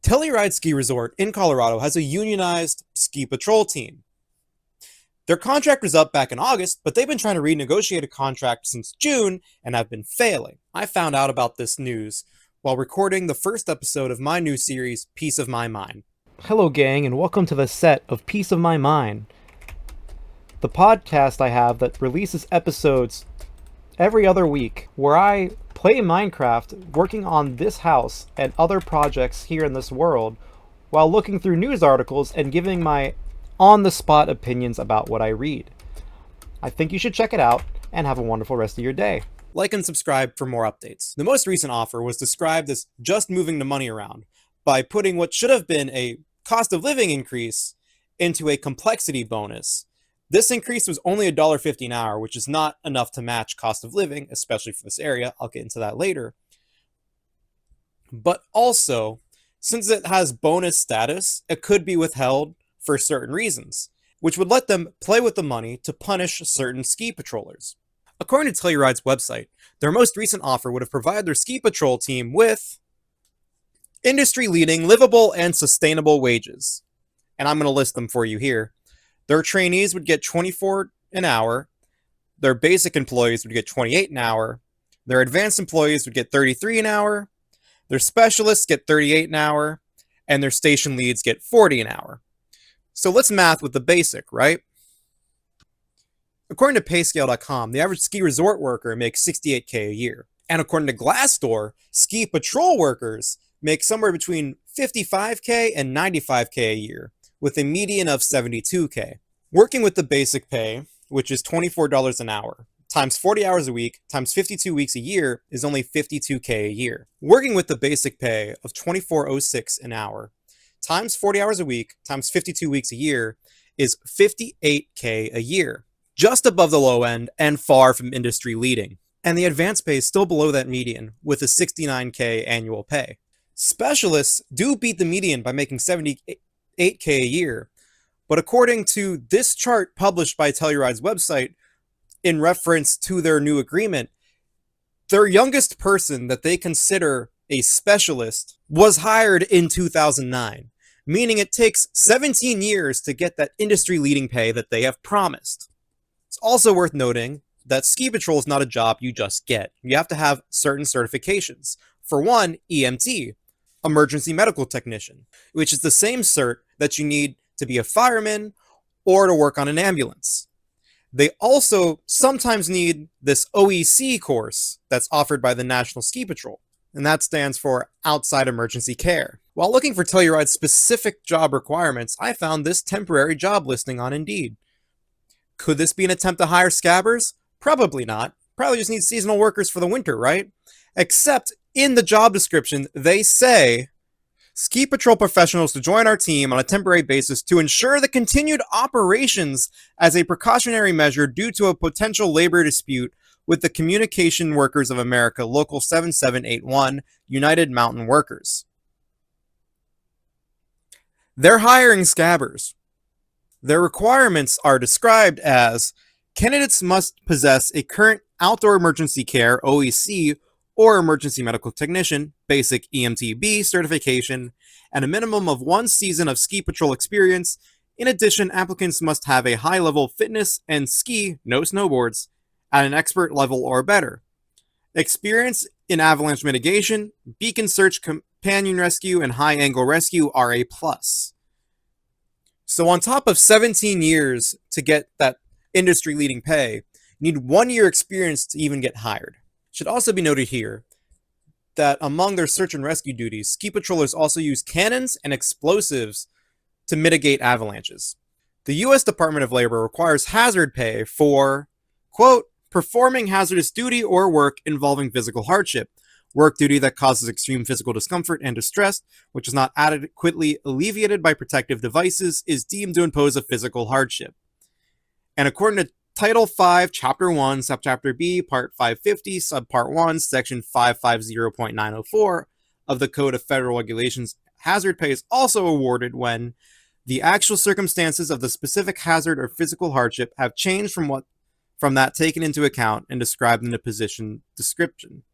Telluride Ski Resort in Colorado has a unionized ski patrol team. Their contract was up back in August, but they've been trying to renegotiate a contract since June and have been failing. I found out about this news while recording the first episode of my new series, Peace of My Mind. Hello, gang, and welcome to the set of Peace of My Mind, the podcast I have that releases episodes every other week where I play Minecraft working on this house and other projects here in this world while looking through news articles and giving my on-the-spot opinions about what I read. I think you should check it out and have a wonderful rest of your day. Like and subscribe for more updates. The most recent offer was described as just moving the money around by putting what should have been a cost of living increase into a complexity bonus. This increase was only $1.50 an hour, which is not enough to match cost of living, especially for this area. I'll get into that later. But also, since it has bonus status, it could be withheld for certain reasons, which would let them play with the money to punish certain ski patrollers. According to Telluride's website, their most recent offer would have provided their ski patrol team with industry-leading, livable, and sustainable wages. And I'm going to list them for you here. Their trainees would get $24 an hour, their basic employees would get $28 an hour, their advanced employees would get $33 an hour, their specialists get $38 an hour, and their station leads get $40 an hour. So let's math with the basic, right? According to payscale.com, the average ski resort worker makes $68K a year. And according to Glassdoor, ski patrol workers make somewhere between $55K and $95K a year, with a median of $72K. Working with the basic pay, which is $24 an hour, times 40 hours a week, times 52 weeks a year, is only $52K a year. Working with the basic pay of $24.06 an hour, times 40 hours a week, times 52 weeks a year, is $58K a year. Just above the low end and far from industry leading. And the advanced pay is still below that median, with a $69K annual pay. Specialists do beat the median by making $78K a year, but according to this chart published by Telluride's website, in reference to their new agreement, their youngest person that they consider a specialist was hired in 2009, meaning it takes 17 years to get that industry-leading pay that they have promised. It's also worth noting that ski patrol is not a job you just get. You have to have certain certifications. For one, EMT, Emergency Medical Technician, which is the same cert that you need to be a fireman or to work on an ambulance. They also sometimes need this OEC course that's offered by the National Ski Patrol, and that stands for Outside Emergency Care. While looking for Telluride's specific job requirements, I found this temporary job listing on Indeed. Could this be an attempt to hire scabbers? Probably not. Probably just need seasonal workers for the winter, right? Except in the job description, they say, ski patrol professionals to join our team on a temporary basis to ensure the continued operations as a precautionary measure due to a potential labor dispute with the Communication Workers of America Local 7781 United Mountain Workers. They're hiring scabbers. Their requirements are described as candidates must possess a current outdoor emergency care OEC or emergency medical technician, basic EMTB certification, and a minimum of 1 season of ski patrol experience. In addition, applicants must have a high level of fitness and ski, no snowboards, at an expert level or better. Experience in avalanche mitigation, beacon search, companion rescue, and high angle rescue are a plus. So on top of 17 years to get that industry-leading pay, you need 1 year experience to even get hired. It should also be noted here that among their search and rescue duties, ski patrollers also use cannons and explosives to mitigate avalanches. The U.S. Department of Labor requires hazard pay for, quote, performing hazardous duty or work involving physical hardship. Work duty that causes extreme physical discomfort and distress, which is not adequately alleviated by protective devices, is deemed to impose a physical hardship. And according to Title 5, Chapter 1, Subchapter B, Part 550, Subpart 1, Section 550.904 of the Code of Federal Regulations, hazard pay is also awarded when the actual circumstances of the specific hazard or physical hardship have changed from that taken into account and described in the position description.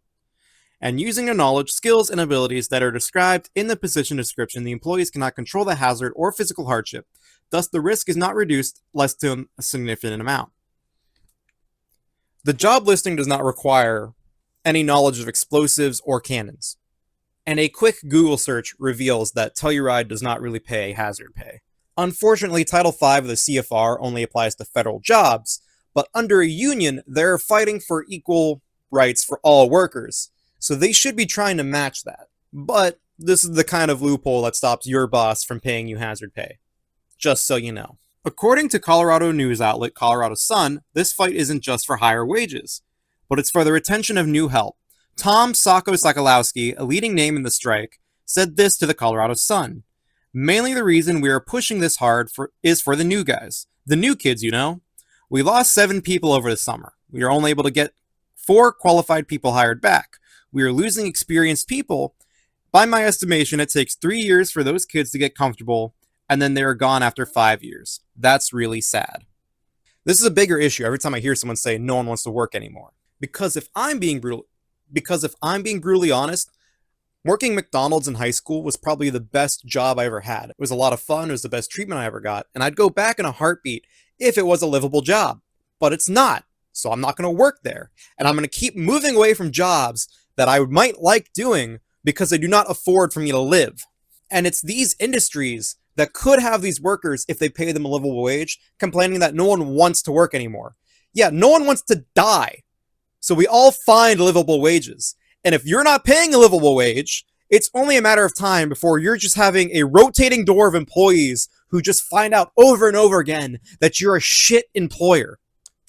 and using the knowledge, skills, and abilities that are described in the position description, the employees cannot control the hazard or physical hardship. Thus, the risk is not reduced less to a significant amount. The job listing does not require any knowledge of explosives or cannons. And a quick Google search reveals that Telluride does not really pay hazard pay. Unfortunately, Title V of the CFR only applies to federal jobs, but under a union, they're fighting for equal rights for all workers, so they should be trying to match that. But this is the kind of loophole that stops your boss from paying you hazard pay. Just so you know. According to Colorado news outlet Colorado Sun, this fight isn't just for higher wages, but it's for the retention of new help. Tom Sokolowski, a leading name in the strike, said this to the Colorado Sun. Mainly the reason we are pushing this hard is for the new guys. The new kids, you know. We lost 7 people over the summer. We are only able to get 4 qualified people hired back. We are losing experienced people. By my estimation, it takes 3 years for those kids to get comfortable, and then they are gone after 5 years. That's really sad. This is a bigger issue every time I hear someone say no one wants to work anymore. Because if I'm being brutally honest, working McDonald's in high school was probably the best job I ever had. It was a lot of fun, it was the best treatment I ever got, and I'd go back in a heartbeat if it was a livable job. But it's not, so I'm not going to work there. And I'm going to keep moving away from jobs that I might like doing because they do not afford for me to live. And it's these industries that could have these workers, if they pay them a livable wage, complaining that no one wants to work anymore. Yeah, no one wants to die. So we all find livable wages. And if you're not paying a livable wage, it's only a matter of time before you're just having a rotating door of employees who just find out over and over again that you're a shit employer.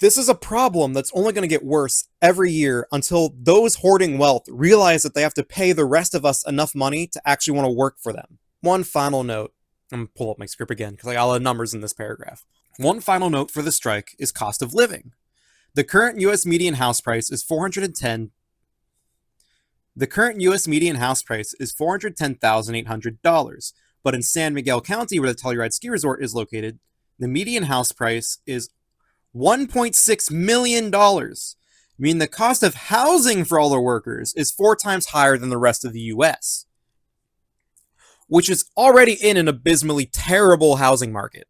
This is a problem that's only going to get worse every year until those hoarding wealth realize that they have to pay the rest of us enough money to actually want to work for them. One final note. I'm going to pull up my script again because I got a lot of numbers in this paragraph. One final note for the strike is cost of living. The current U.S. median house price is $410,800, but in San Miguel County, where the Telluride Ski Resort is located, the median house price is $1.6 million, meaning the cost of housing for all the workers is 4 times higher than the rest of the U.S., which is already in an abysmally terrible housing market.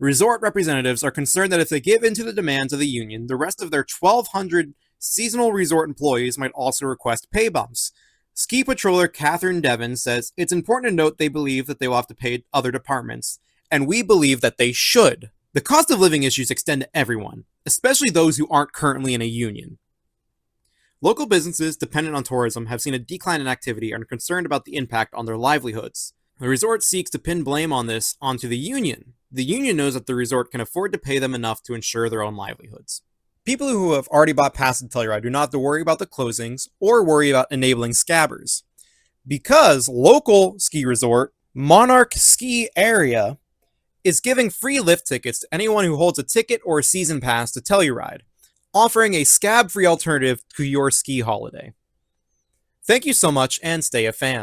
Resort representatives are concerned that if they give in to the demands of the union, the rest of their 1,200 seasonal resort employees might also request pay bumps. Ski patroller Catherine Devon says it's important to note they believe that they will have to pay other departments, and we believe that they should. The cost of living issues extend to everyone, especially those who aren't currently in a union. Local businesses dependent on tourism have seen a decline in activity and are concerned about the impact on their livelihoods. The resort seeks to pin blame on this onto the union. The union knows that the resort can afford to pay them enough to ensure their own livelihoods. People who have already bought passes to Telluride do not have to worry about the closings or worry about enabling scabbers. Because local ski resort, Monarch Ski Area, is giving free lift tickets to anyone who holds a ticket or a season pass to Telluride, offering a scab-free alternative to your ski holiday. Thank you so much and stay a fan.